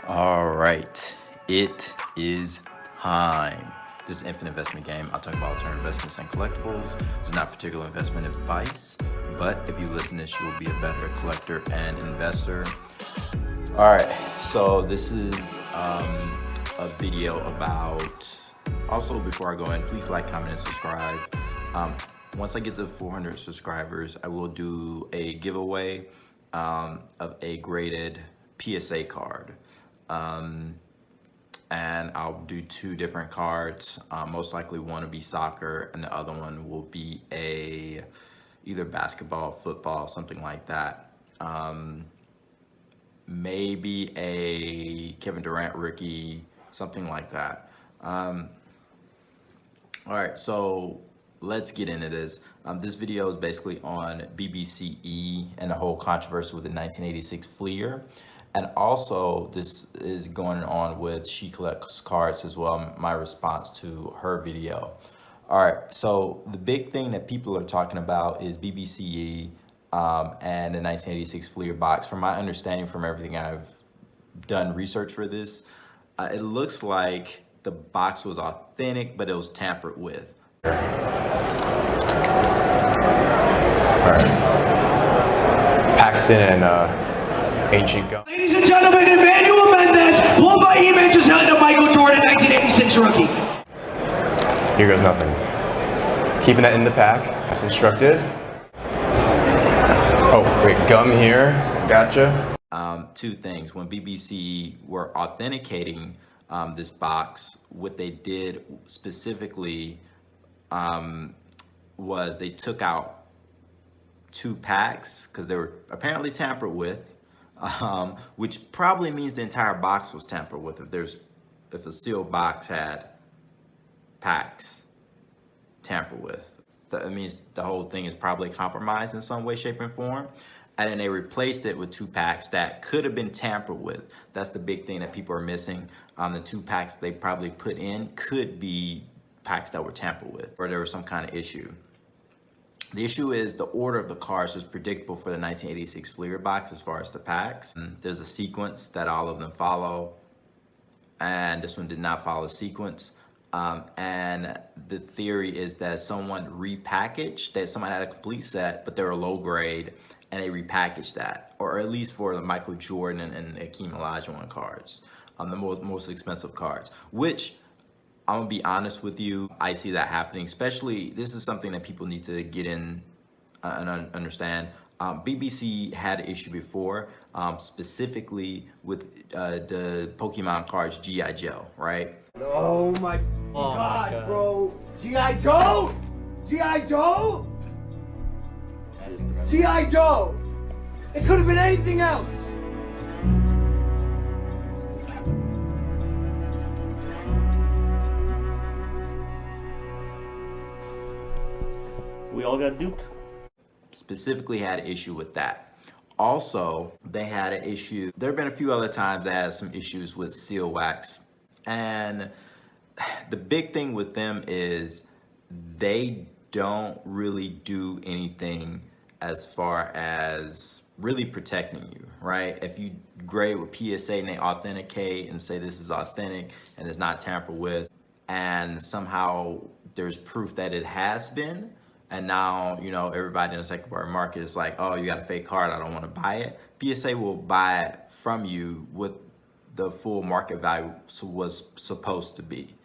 All right, it is time. This is Infinite Investment Game. I'll talk about alternative investments and collectibles. It's not particular investment advice, but if you listen to this, you'll be a better collector and investor. All right, so this is a video about, also before I go in, please like, comment, and subscribe. Once I get to 400 subscribers, I will do a giveaway of a graded PSA card. And I'll do two different cards. Most likely one will be soccer and the other one will be either basketball, football, something like that. Maybe a Kevin Durant rookie, something like that. All right, so let's get into this. This video is basically on BBCE and the whole controversy with the 1986 Fleer. And also, this is going on with Shecollectscards as well, my response to her video. All right, so the big thing that people are talking about is BBCE and the 1986 Fleer box. From my understanding, from everything I've done research for this, it looks like the box was authentic, but it was tampered with. All right. Paxton and Ancient Gum. Ladies and gentlemen, Emmanuel Mendez, pulled by Eman just held the Michael Jordan 1986 rookie. Here goes nothing. Keeping that in the pack, as instructed. Oh, wait, gum here. Gotcha. Two things. When BBC were authenticating this box, what they did specifically was they took out 2 packs because they were apparently tampered with. Which probably means the entire box was tampered with. If a sealed box had packs tampered with, that means the whole thing is probably compromised in some way, shape, and form. And then they replaced it with 2 packs that could have been tampered with. That's the big thing that people are missing. The 2 packs they probably put in could be packs that were tampered with, or there was some kind of issue. The issue is the order of the cards was predictable for the 1986 Fleer box as far as the packs. There's a sequence that all of them follow, and this one did not follow a sequence. And the theory is that someone repackaged, that someone had a complete set, but they were low grade, and they repackaged that, or at least for the Michael Jordan and Hakeem Olajuwon cards, the most expensive cards, which I'm gonna be honest with you, I see that happening, especially, this is something that people need to get in and understand. BBC had an issue before, specifically with the Pokemon cards G.I. Joe, right? Oh my God, bro. G.I. Joe? G.I. Joe? G.I. Joe. It could have been anything else. We all got duped. Specifically had an issue with that. Also, they had an issue, there have been a few other times they had some issues with seal wax. And the big thing with them is they don't really do anything as far as really protecting you, right? If you grade with PSA and they authenticate and say this is authentic and it's not tampered with, and somehow there's proof that it has been, and now, you know, everybody in the secondary market is like, oh, you got a fake card, I don't want to buy it. PSA will buy it from you with the full market value was supposed to be.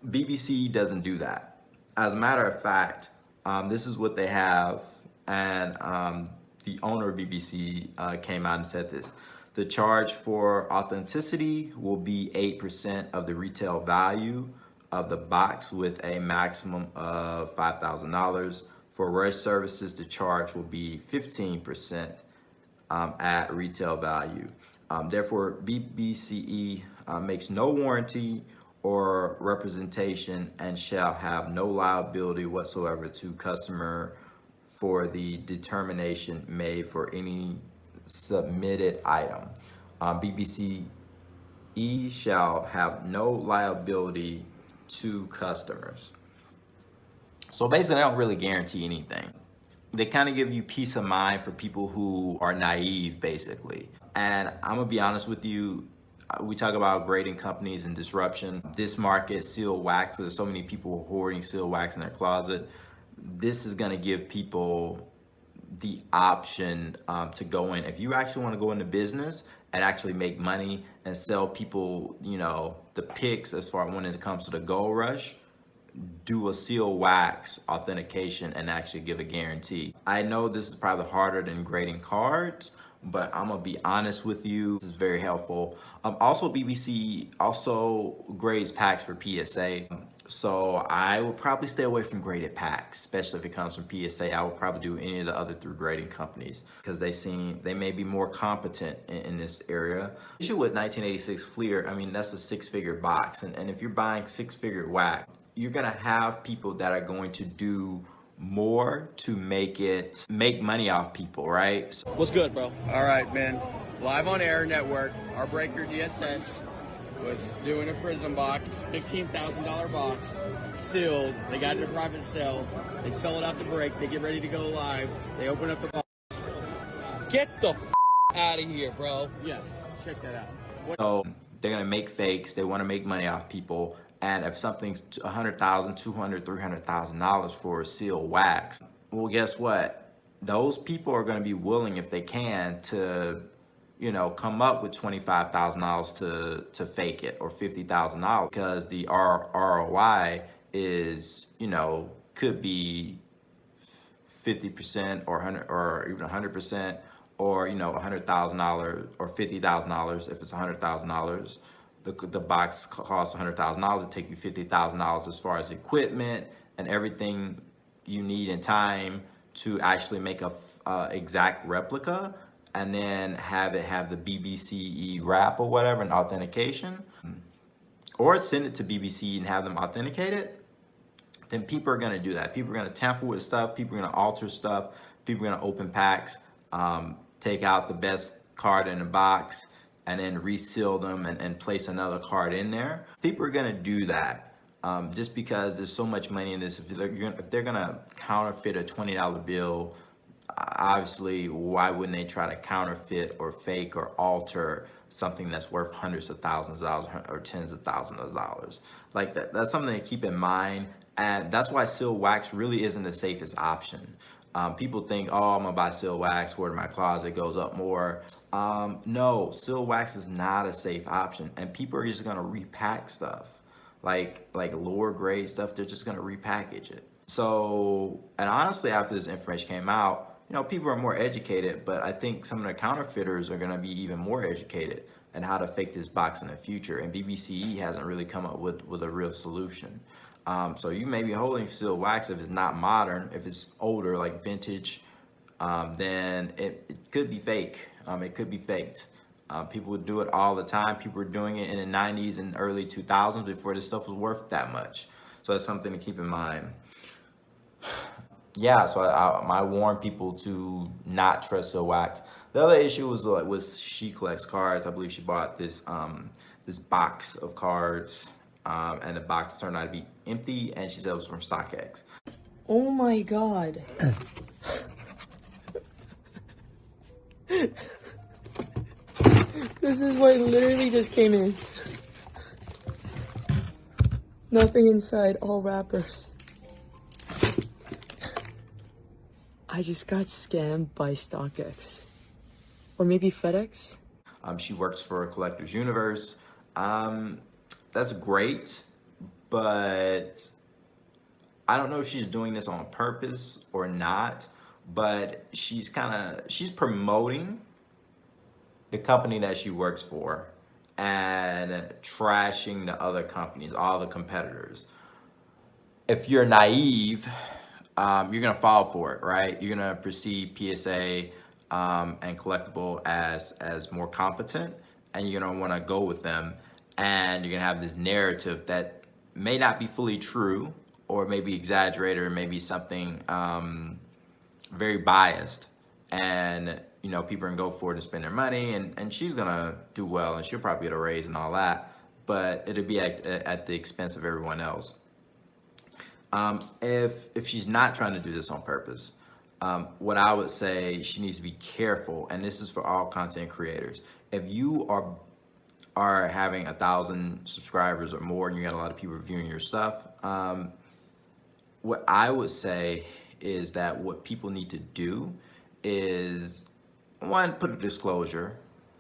BBC doesn't do that. As a matter of fact, this is what they have, and the owner of BBC came out and said this. The charge for authenticity will be 8% of the retail value of the box with a maximum of $5,000. For rest services, the charge will be 15% at retail value. Therefore, BBCE makes no warranty or representation and shall have no liability whatsoever to customer for the determination made for any submitted item. BBCE shall have no liability to customers. So basically, they don't really guarantee anything. They kind of give you peace of mind for people who are naive, basically. And I'm gonna be honest with you, We talk about grading companies and disruption. This market, seal wax, there's so many people hoarding seal wax in their closet. This is gonna give people the option to go in. If you actually wanna go into business and actually make money and sell people, you know, the picks as far when it comes to the gold rush, do a seal wax authentication and actually give a guarantee. I know this is probably harder than grading cards, but I'm gonna be honest with you, this is very helpful. Also, BBC also grades packs for PSA. So I would probably stay away from graded packs, especially if it comes from PSA. I would probably do any of the other 3 grading companies because they may be more competent in this area. The issue with 1986 Fleer, I mean, that's a 6-figure box. And if you're buying 6-figure wax, you're gonna have people that are going to do more to make money off people, right? So, what's good, bro? All right, man. Live on Air Network, our breaker DSS was doing a prison box, $15,000 box, sealed. They got it in a private sale. They sell it out the break. They get ready to go live. They open up the box. Get the out of here, bro. Yes, check that out. so they're gonna make fakes. They want to make money off people. And if something's $100,000, $200,000, $300,000 for a seal wax, well, guess what? Those people are going to be willing, if they can, to, you know, come up with $25,000 to fake it, or $50,000, because the ROI is, you know, could be 50% or 100 or even 100%, or, you know, $100,000 or $50,000 if it's $100,000. The box costs $100,000. It take you $50,000 as far as equipment and everything you need in time to actually make a exact replica, and then have it have the BBCE wrap or whatever, and authentication, or send it to BBCE and have them authenticate it. Then people are gonna do that. People are gonna tamper with stuff. People are gonna alter stuff. People are gonna open packs, take out the best card in the box, and then reseal them and place another card in there. People are gonna do that just because there's so much money in this. If they're gonna counterfeit a $20 bill, obviously, why wouldn't they try to counterfeit or fake or alter something that's worth hundreds of thousands of dollars or tens of thousands of dollars? Like that's something to keep in mind. And that's why seal wax really isn't the safest option. People think, oh, I'm gonna buy seal wax, where my closet goes up more. No, seal wax is not a safe option, and people are just gonna repack stuff, like lower grade stuff. They're just gonna repackage it. So, and honestly, after this information came out, you know, people are more educated, but I think some of the counterfeiters are gonna be even more educated in how to fake this box in the future. And BBCE hasn't really come up with a real solution. So you may be holding seal wax if it's not modern. If it's older, like vintage, then it could be fake. It could be faked. People would do it all the time. People were doing it in the 90s and early 2000s before this stuff was worth that much. So that's something to keep in mind. Yeah, so I warn people to not trust seal wax. The other issue was Shecollectscards. I believe she bought this this box of cards. And the box turned out to be empty, and she said it was from StockX. Oh my god. This is what literally just came in. Nothing inside, all wrappers. I just got scammed by StockX. Or maybe FedEx? She works for Collectors Universe. That's great, but I don't know if she's doing this on purpose or not, but she's promoting the company that she works for and trashing the other companies, all the competitors. If you're naive, you're gonna fall for it, right? You're gonna perceive PSA and Collectible as more competent, and you're gonna wanna go with them. And you're gonna have this narrative that may not be fully true, or maybe exaggerated, or maybe something very biased. And you know, people are gonna go for it and spend their money, and she's gonna do well, and she'll probably get a raise and all that, but it'll be at the expense of everyone else. If she's not trying to do this on purpose, what I would say, she needs to be careful, and this is for all content creators. If you are are having 1,000 subscribers or more and you got a lot of people reviewing your stuff, what I would say is that what people need to do is, one, put a disclosure,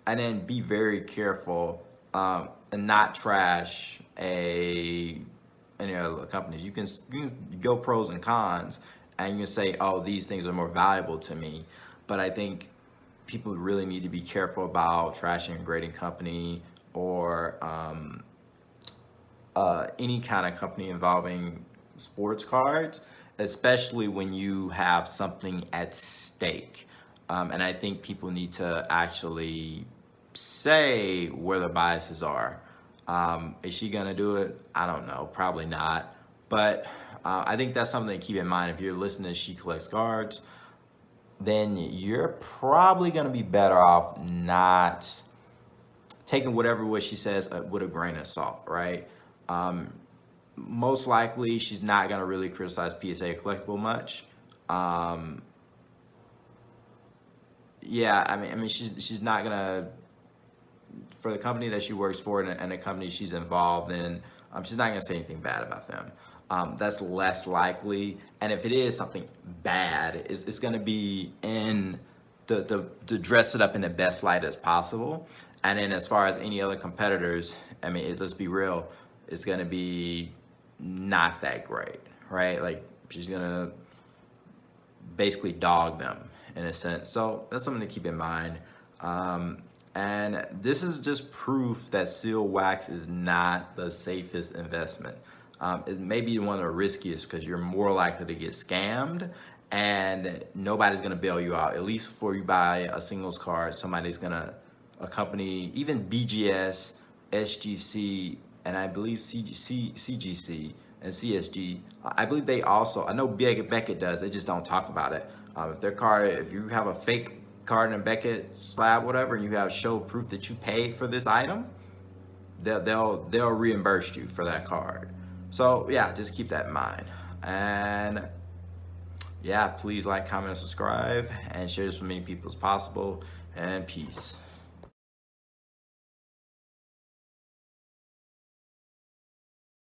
and then be very careful and not trash any other companies. You can go pros and cons, and you can say, oh, these things are more valuable to me. But I think people really need to be careful about trashing a grading company or any kind of company involving sports cards, especially when you have something at stake. And I think people need to actually say where the biases are. Is she gonna do it? I don't know, probably not. But I think that's something to keep in mind. If you're listening to She Collects Cards, then you're probably gonna be better off not taking whatever what she says with a grain of salt, right? Most likely she's not gonna really criticize PSA Collectible much. Yeah, I mean, she's not gonna, for the company that she works for and the company she's involved in, she's not gonna say anything bad about them. That's less likely, and if it is something bad, it's gonna be in to dress it up in the best light as possible. And then as far as any other competitors, I mean, let's be real, it's gonna be not that great, right? Like, she's gonna basically dog them in a sense. So that's something to keep in mind. And this is just proof that seal wax is not the safest investment. It may be one of the riskiest because you're more likely to get scammed and nobody's gonna bail you out. At least before you buy a singles card, somebody's gonna, a company, even BGS, SGC, and I believe CGC and CSG, I believe they also, I know Beckett does, they just don't talk about it. If their card, if you have a fake card in a Beckett slab, whatever, and you have show proof that you paid for this item, they'll reimburse you for that card. So yeah, just keep that in mind. And yeah, please like, comment, and subscribe, and share this with as many people as possible. And peace.